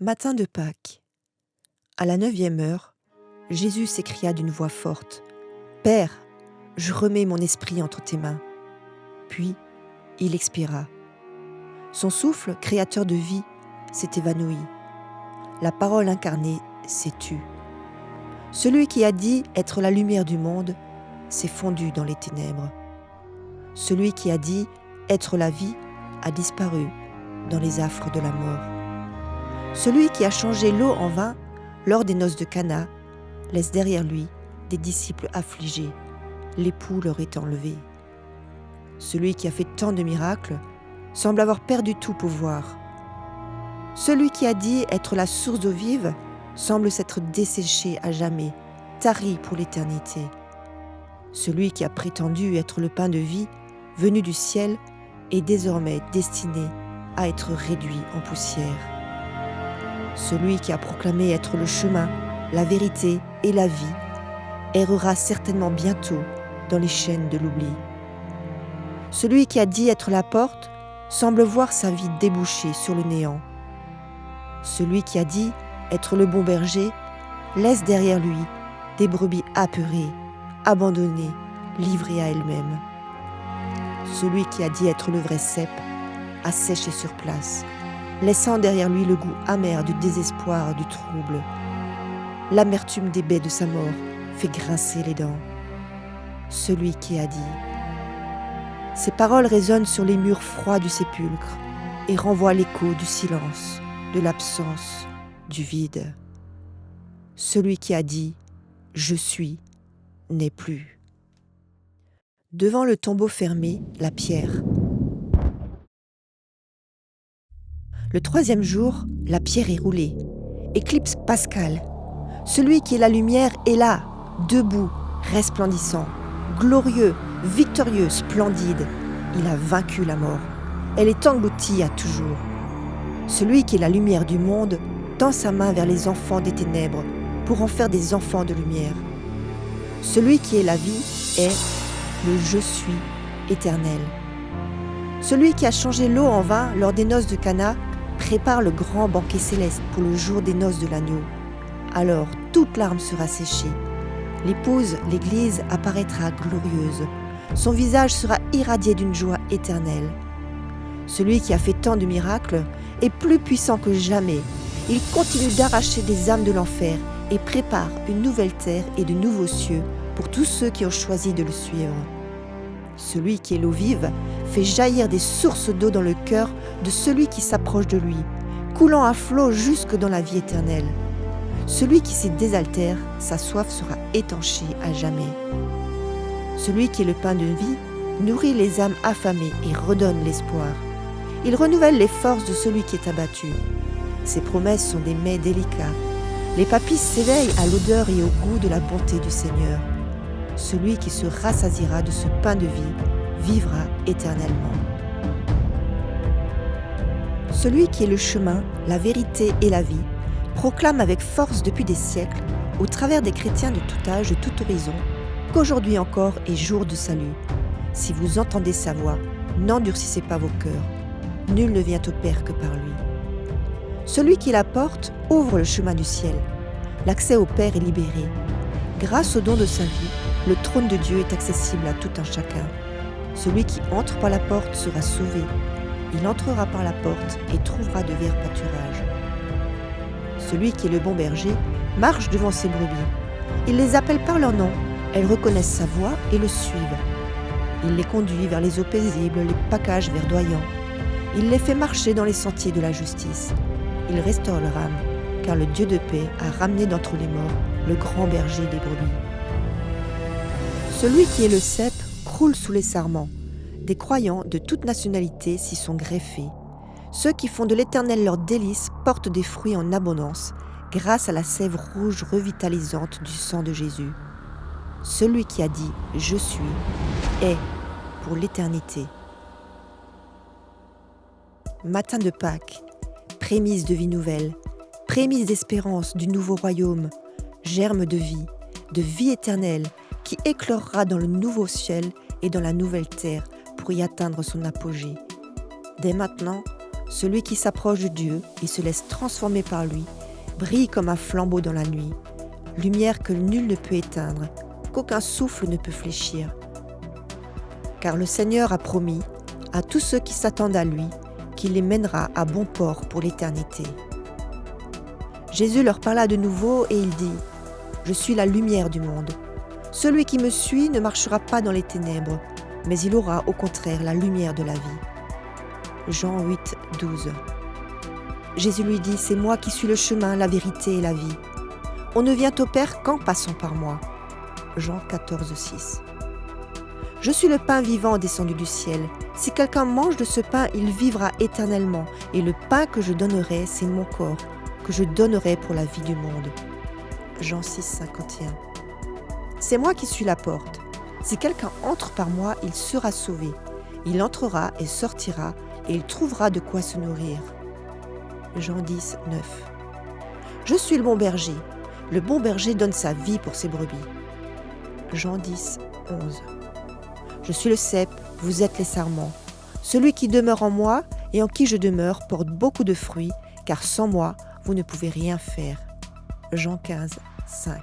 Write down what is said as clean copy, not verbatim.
Matin de Pâques. À la 9e heure, Jésus s'écria d'une voix forte : « Père, je remets mon esprit entre tes mains. » Puis, il expira. Son souffle, créateur de vie, s'est évanoui. La parole incarnée s'est tue. Celui qui a dit être la lumière du monde s'est fondu dans les ténèbres. Celui qui a dit être la vie a disparu dans les affres de la mort. Celui qui a changé l'eau en vin lors des noces de Cana laisse derrière lui des disciples affligés, l'époux leur est enlevé. Celui qui a fait tant de miracles semble avoir perdu tout pouvoir. Celui qui a dit être la source d'eau vive semble s'être desséché à jamais, tari pour l'éternité. Celui qui a prétendu être le pain de vie, venu du ciel, est désormais destiné à être réduit en poussière. Celui qui a proclamé être le chemin, la vérité et la vie errera certainement bientôt dans les chaînes de l'oubli. Celui qui a dit être la porte semble voir sa vie déboucher sur le néant. Celui qui a dit être le bon berger laisse derrière lui des brebis apeurées, abandonnées, livrées à elles-mêmes. Celui qui a dit être le vrai cep a séché sur place, laissant derrière lui le goût amer du désespoir, du trouble. L'amertume des baies de sa mort fait grincer les dents. Celui qui a dit. Ces paroles résonnent sur les murs froids du sépulcre et renvoient l'écho du silence, de l'absence, du vide. Celui qui a dit « Je suis » n'est plus. Devant le tombeau fermé, la pierre. Le 3e jour, la pierre est roulée. Éclipse pascale. Celui qui est la lumière est là, debout, resplendissant, glorieux, victorieux, splendide. Il a vaincu la mort. Elle est engloutie à toujours. Celui qui est la lumière du monde tend sa main vers les enfants des ténèbres pour en faire des enfants de lumière. Celui qui est la vie est le « Je suis » éternel. Celui qui a changé l'eau en vin lors des noces de Cana prépare le grand banquet céleste pour le jour des noces de l'agneau. Alors toute larme sera séchée. L'épouse, l'Église, apparaîtra glorieuse. Son visage sera irradié d'une joie éternelle. Celui qui a fait tant de miracles est plus puissant que jamais. Il continue d'arracher des âmes de l'enfer et prépare une nouvelle terre et de nouveaux cieux pour tous ceux qui ont choisi de le suivre. Celui qui est l'eau vive fait jaillir des sources d'eau dans le cœur de celui qui s'approche de lui, coulant à flot jusque dans la vie éternelle. Celui qui s'y désaltère, sa soif sera étanchée à jamais. Celui qui est le pain de vie nourrit les âmes affamées et redonne l'espoir. Il renouvelle les forces de celui qui est abattu. Ses promesses sont des mets délicats. Les papilles s'éveillent à l'odeur et au goût de la bonté du Seigneur. Celui qui se rassasiera de ce pain de vie vivra éternellement. Celui qui est le chemin, la vérité et la vie proclame avec force depuis des siècles, au travers des chrétiens de tout âge, de tout horizon, qu'aujourd'hui encore est jour de salut. Si vous entendez sa voix, n'endurcissez pas vos cœurs. Nul ne vient au Père que par lui. Celui qui la porte ouvre le chemin du ciel. L'accès au Père est libéré. Grâce au don de sa vie, le trône de Dieu est accessible à tout un chacun. Celui qui entre par la porte sera sauvé. Il entrera par la porte et trouvera de verts pâturages. Celui qui est le bon berger marche devant ses brebis. Il les appelle par leur nom, elles reconnaissent sa voix et le suivent. Il les conduit vers les eaux paisibles, les packages verdoyants. Il les fait marcher dans les sentiers de la justice. Il restaure leur âme, car le Dieu de paix a ramené d'entre les morts le grand berger des brebis. Celui qui est le cep croule sous les sarments. Des croyants de toute nationalité s'y sont greffés. Ceux qui font de l'Éternel leur délice portent des fruits en abondance, grâce à la sève rouge revitalisante du sang de Jésus. Celui qui a dit « Je suis » est pour l'éternité. Matin de Pâques, prémisse de vie nouvelle, prémisse d'espérance du nouveau royaume, germe de vie éternelle qui éclorera dans le nouveau ciel et dans la nouvelle terre pour y atteindre son apogée. Dès maintenant, Celui qui s'approche de Dieu et se laisse transformer par lui brille comme un flambeau dans la nuit, lumière que nul ne peut éteindre, qu'aucun souffle ne peut fléchir. Car le Seigneur a promis à tous ceux qui s'attendent à lui qu'il les mènera à bon port pour l'éternité. Jésus leur parla de nouveau et il dit : « Je suis la lumière du monde. Celui qui me suit ne marchera pas dans les ténèbres, mais il aura au contraire la lumière de la vie. » Jean 8, 12. Jésus lui dit : « C'est moi qui suis le chemin, la vérité et la vie. On ne vient au Père qu'en passant par moi. » Jean 14, 6. Je suis le pain vivant descendu du ciel. Si quelqu'un mange de ce pain, il vivra éternellement. Et le pain que je donnerai, c'est mon corps, que je donnerai pour la vie du monde. Jean 6, 51. C'est moi qui suis la porte. Si quelqu'un entre par moi, il sera sauvé. Il entrera et sortira, et il trouvera de quoi se nourrir. Jean 10, 9. Je suis le bon berger. Le bon berger donne sa vie pour ses brebis. Jean 10, 11. Je suis le cep, vous êtes les sarments. Celui qui demeure en moi et en qui je demeure porte beaucoup de fruits, car sans moi, vous ne pouvez rien faire. Jean 15, 5.